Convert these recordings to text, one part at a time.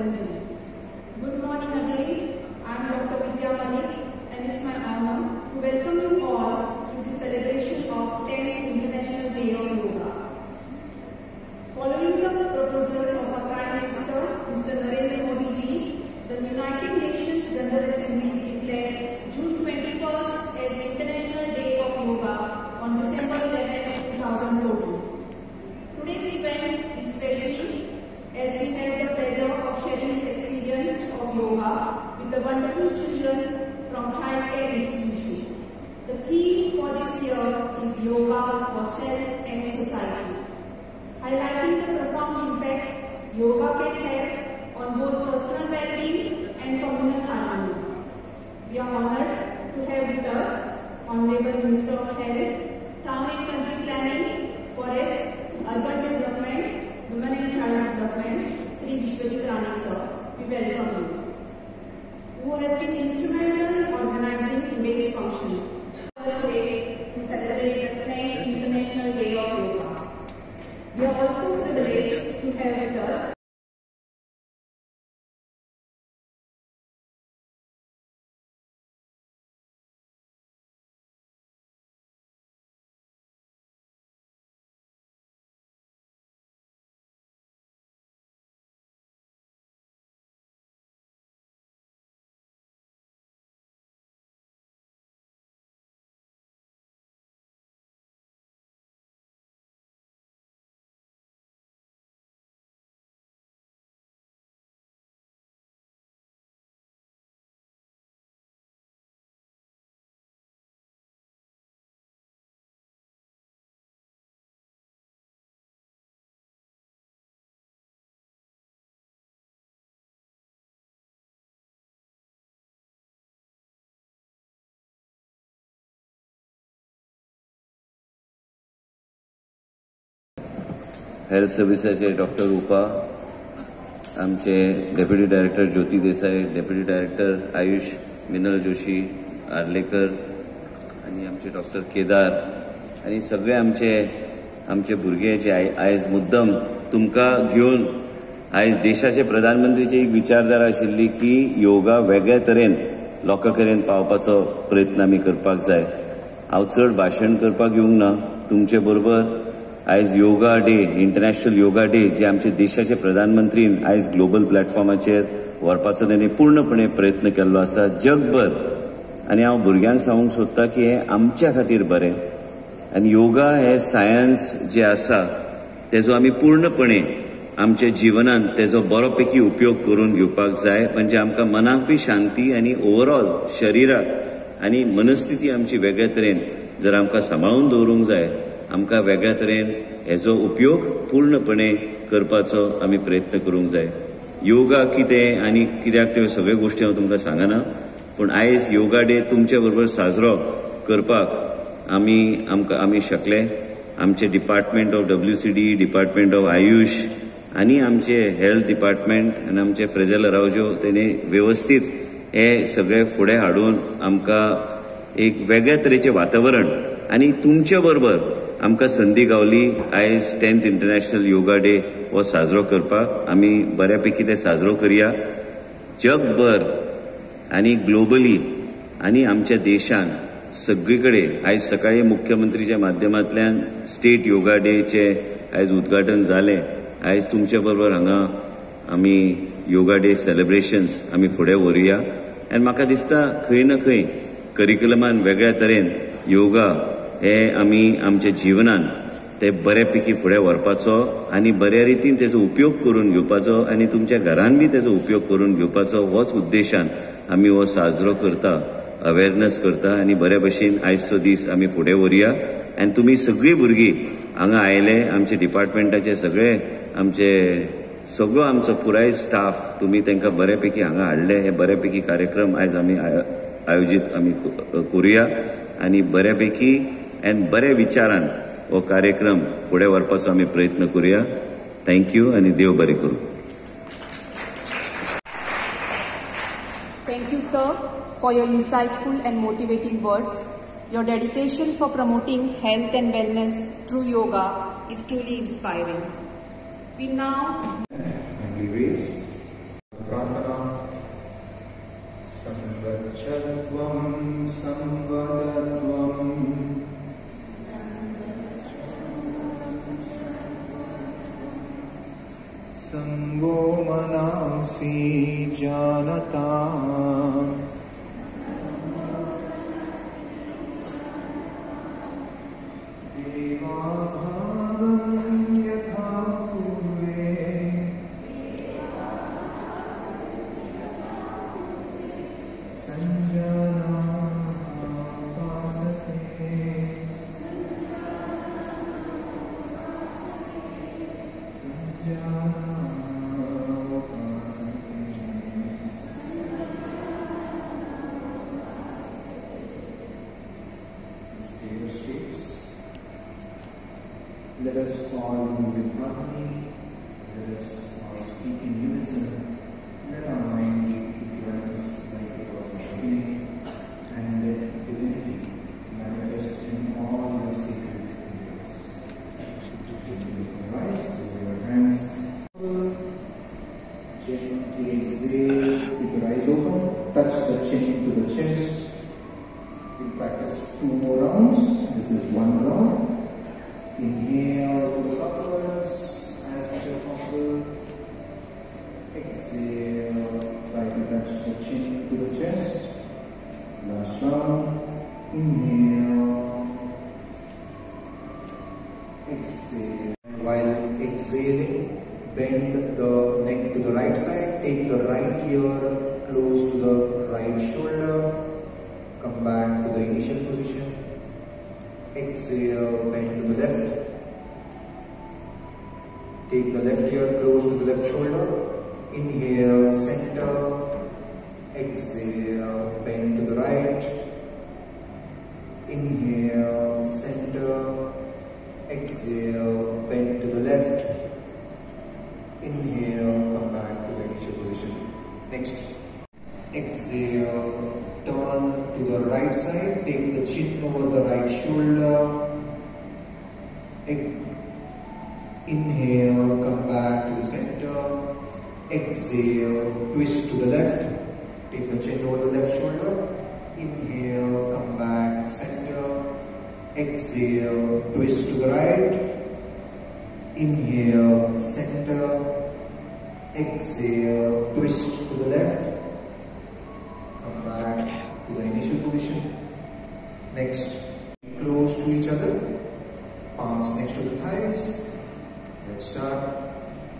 Patanjali. Good morning, Ajay. I am Dr. Vidya Malik, and it's my honor to welcome you all to the celebration of 10th International Day of Yoga. Following the proposal of our Prime Minister, Mr. Narendra Modi ji, the United Nations General Assembly declared June 21st as International Day of Yoga on December 11, 2014. Today's event is special as we have the pleasure of sharing the experience of yoga with the wonderful children from Child Care Institution. The theme for this year is Yoga for Self and Society, highlighting the profound impact yoga can have on both personal well-being and communal harmony. We are honored to have with us Honorable Minister of Health, Town and Country Planning, Forest, Urban Development, Women and Child Development, Sri Vishwajit Rani sir. We welcome you, who has been instrumental in organizing today's function. Today, we celebrate the 10th International Day of Yoga. We are also privileged to have with us health सर्विसाचे doctor Rupa, आमचे deputy director Jyoti Desai, deputy director AYUSH Minal Joshi Arlekar आणि आमचे doctor Kedar आणि सगळे आमचे भुरगे जे आयज मुद्दम तुमकां घेवन आयज देशाचे प्रधानमंत्रीची एक विचारधारा आशिल्ली की योगा वेगळ्या तरेन लोकां कडेन पावपाचो प्रयत्न आमी करपाक जाय. हांव चड भाशण करपाक येवंक ना, तुमचे बरोबर आयज yoga day, international yoga day जे आमचे देशाचे प्रधानमंत्रीन आयज ग्लोबल प्लॅटफॉर्माचेर व्हरपाचो ताणें पूर्णपणे प्रयत्न केल्लो आसा जगभर. आनी हांव भुरग्यांक सांगूंक सोदतां की हें आमच्या खातीर बरें. आनी योगा हे सायन्स जे आसा तेजो आमी पूर्णपणे आमच्या जिवनांत तेजो बरोपैकी उपयोग करून घेवपाक जाय. म्हणजे आमकां मनाक बी शांती आनी ओवरऑल शरिराक आनी मनस्थिती आमची वेगळ्या तरेन जर आमकां सांबाळून दवरूंक जाय, आमकां वेगळ्या तरेन हेजो उपयोग पूर्णपणे करपाचो आमी प्रयत्न करूंक जाय. योगा कितें आनी कित्याक त्यो सगळ्यो गोश्टी हांव तुमकां सांगना, पूण आयज योगा डे तुमचे बरोबर साजरो करपाक आमी शकले. आमचे department of WCD, department of Ayush आनी आमचे हेल्थ डिपार्टमेंट आनी आमचे फ्रेझल अरावजो तेणे वेवस्थीत हे सगळे फुडें हाडून आमकां एक वेगळ्या तरेचें वातावरण आनी तुमचे बरोबर आमकां संदी गावली आयज 10th इंटरनॅशनल योगा डे हो साजरो करपाक. आमी बऱ्यापैकी ते साजरो करया जगभर आनी ग्लोबली आनी आमच्या देशान सगळी कडेन. आयज सकाळी मुख्यमंत्रीच्या माध्यमांतल्यान स्टेट योगा डेचे आयज उद्घाटन जालें. आयज तुमच्या बरोबर हांगा आमी योगा डे सेलिब्रेशन्स आमी फुडें व्हरुया. आनी म्हाका दिसता खंय ना खंय करिक्युलमान वेगळ्या तरेन योगा हे आमी आमच्या जिवनान ते बऱ्यापैकी फुडें व्हरपाचो आनी बऱ्या रितीन तेजो उपयोग करून घेवपाचो आनी तुमच्या घरान बी तेजो उपयोग करून घेवपाचो होच उद्देशान आमी हो साजरो करता, अवेरनेस करता आनी बऱ्या भशेन आयजचो दीस आमी फुडें व्हरुया. आनी तुमी सगळीं भुरगीं हांगा आयले, आमचे डिपार्टमेंटाचे सगळो आमचो पुराय स्टाफ, तुमी तांकां बऱ्यापैकी हांगा हाडले. हे बऱ्यापैकी कार्यक्रम आयज आमी आयोजीत आमी करुया आनी बऱ्यापैकी आनी बऱ्या विचारान हो कार्यक्रम फुडें व्हरपाचो आमी प्रयत्न करुया. थँक्यू आनी देव बरें करूं. Thank you, sir, for your insightful and motivating words. Your dedication for promoting health and wellness through yoga is truly inspiring. We now kindly raise. मनांसि जानताम् देवाभागं यथा पूर्वे Let us all move in harmony. Let us all speak in unison. Let our mind be equanimous like it was in the beginning, and let divinity manifest in all your sacred endeavors. Rise over your hands. Gently exhale. Keep your eyes open. Touch the chin to the chest. We'll practice 2 more rounds. This is 1 round. Inhale to the uppers as much as possible. Exhale, try to touch the chin to the chest. Last round. Inhale. Exhale. While exhaling, bend the neck to the right side. Take the right ear close to the right shoulder. Come back to the initial position. Exhale, bend to the left. Take the left ear close to the left shoulder. Inhale, center. Exhale, bend to the right. Inhale, center. Exhale, bend to the left. Inhale, come back to the initial position. Next. Exhale, turn to the right side. Take the chin over the right shoulder. Inhale, come back to the center. Exhale, twist to the left. Take the chin over the left shoulder. Inhale, come back, center. Exhale, twist to the right. Inhale, center. Exhale, twist to the left. Come back to the initial position. Next, close to each other. Palms next to the thighs. Let's start.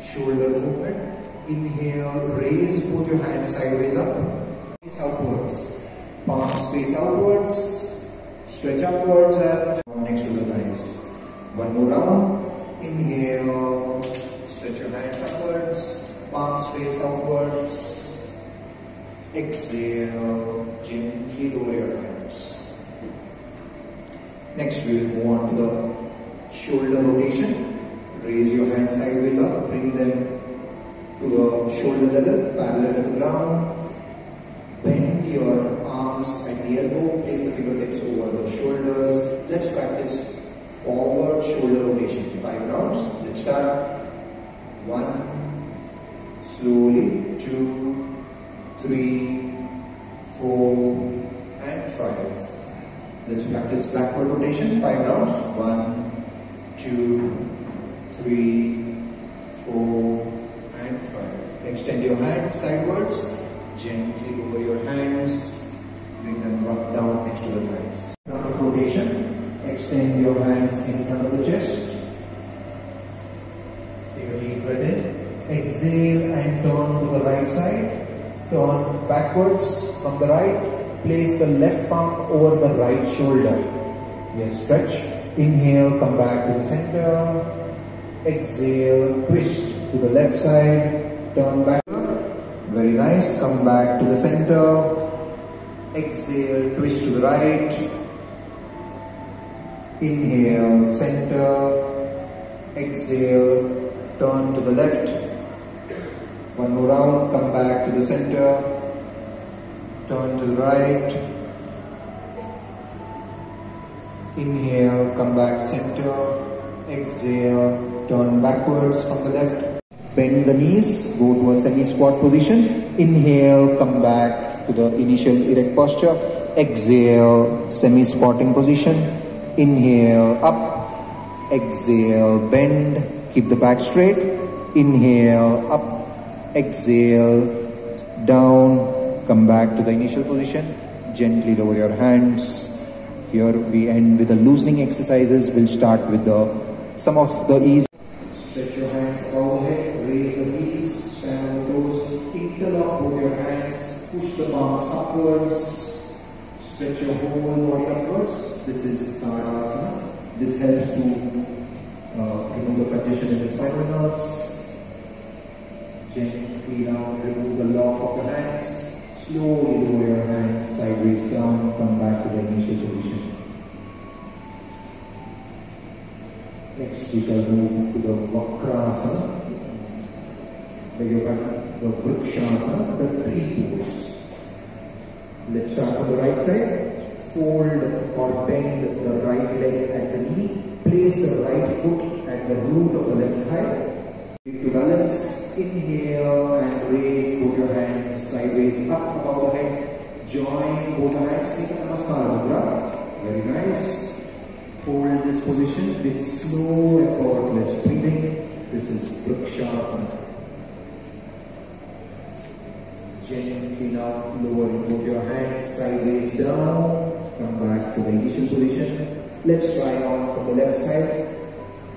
Shoulder movement. Inhale, raise both your hands sideways up. Face outwards. Palms face outwards. Stretch upwards as much as next to the thighs. 1 more round. Inhale. Stretch your hands upwards. Palms face outwards. Exhale. Gently lower your hands. Next, we will move on to the shoulder rotation. Raise your hands sideways up, bring them to the shoulder level, parallel to the ground. Bend your arms at the elbow, place the fingertips over the shoulders. Let's practice forward shoulder rotation. 5 rounds. Let's start. 1, slowly, 2, 3, 4, and 5. Let's practice backward rotation. 5 rounds. 1, 2, 3, 4, and 5. Extend your hands sidewards. Gently lower your hands. Bring them down next to the thighs. Front rotation. Extend your hands in front of the chest. Take a deep breath in. Exhale and turn to the right side. Turn backwards from the right. Place the left palm over the right shoulder. Yes, stretch. Inhale, come back to the center. Exhale, twist to the left side. Turn back. Very nice. Come back to the center. Exhale, twist to the right. Inhale, center. Exhale, turn to the left. 1 more round. Come back to the center. Turn to the right. Inhale, come back center. Exhale, turn backwards from the left. Bend the knees, go to a semi-squat position. Inhale, come back to the initial erect posture. Exhale, semi-squatting position. Inhale, up. Exhale, bend. Keep the back straight. Inhale, up. Exhale, down, come back to the initial position. Gently lower your hands. Here we end with the loosening exercises. We'll start with some of the easy. Stretch your hands overhead, raise the knees, stand on the toes, interlock both your hands, push the palms upwards, stretch your whole body upwards. This is Tadasana. This helps to remove the congestion in the spinal nerves. Gently down, remove the lock of the hands. Slowly lower your hands sideways down, come back to the initial position. Next we shall move to the Vakrasana, the Vrikshasana, the tree pose. Let's start from the right side. Fold or bend the right leg at the knee. Place the right foot at the root of the left thigh. To balance. Inhale and raise both your hands sideways up above the head. Join both the hands. Make a Namaskar Mudra. Very nice. Hold this position with slow, effortless breathing. This is Vrikshasana. Gently now lowering both your hands sideways down. Come back to the initial position. Let's try on from the left side.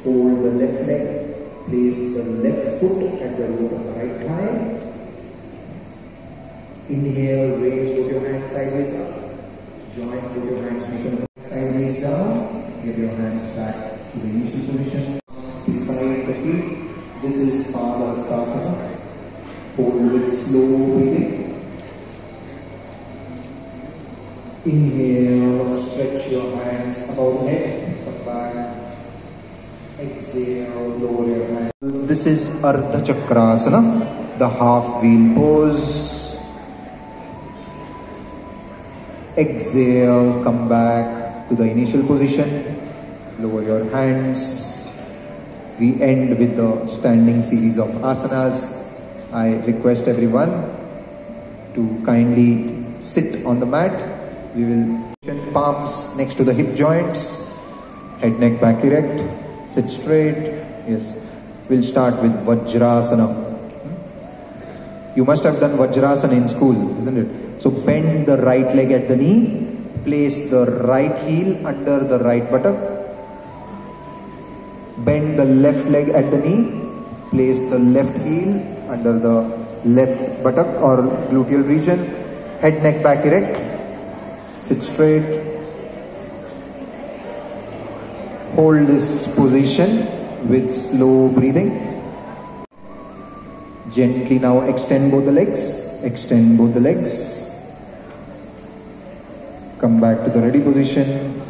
Fold the left leg. Place the left foot at the root of the right thigh. Inhale, raise both your hands sideways up. Join both your hands sideways down. Get your hands back to the initial position. Beside the feet. This is Padahastasana. Hold with slow breathing. Inhale, stretch your hands above the head. Come back. Exhale, lower your hands. This is Ardha Chakrasana, the half wheel pose. Exhale, come back to the initial position. Lower your hands. We end with the standing series of asanas. I request everyone to kindly sit on the mat. We will palms next to the hip joints. Head, neck, back erect. Sit straight. Yes. We'll start with Vajrasana. You must have done Vajrasana in school, isn't it? So bend the right leg at the knee. Place the right heel under the right buttock. Bend the left leg at the knee. Place the left heel under the left buttock or gluteal region. Head, neck, back erect. Sit straight. Hold this position with slow breathing. Gently now extend both the legs. Extend both the legs. Come back to the ready position.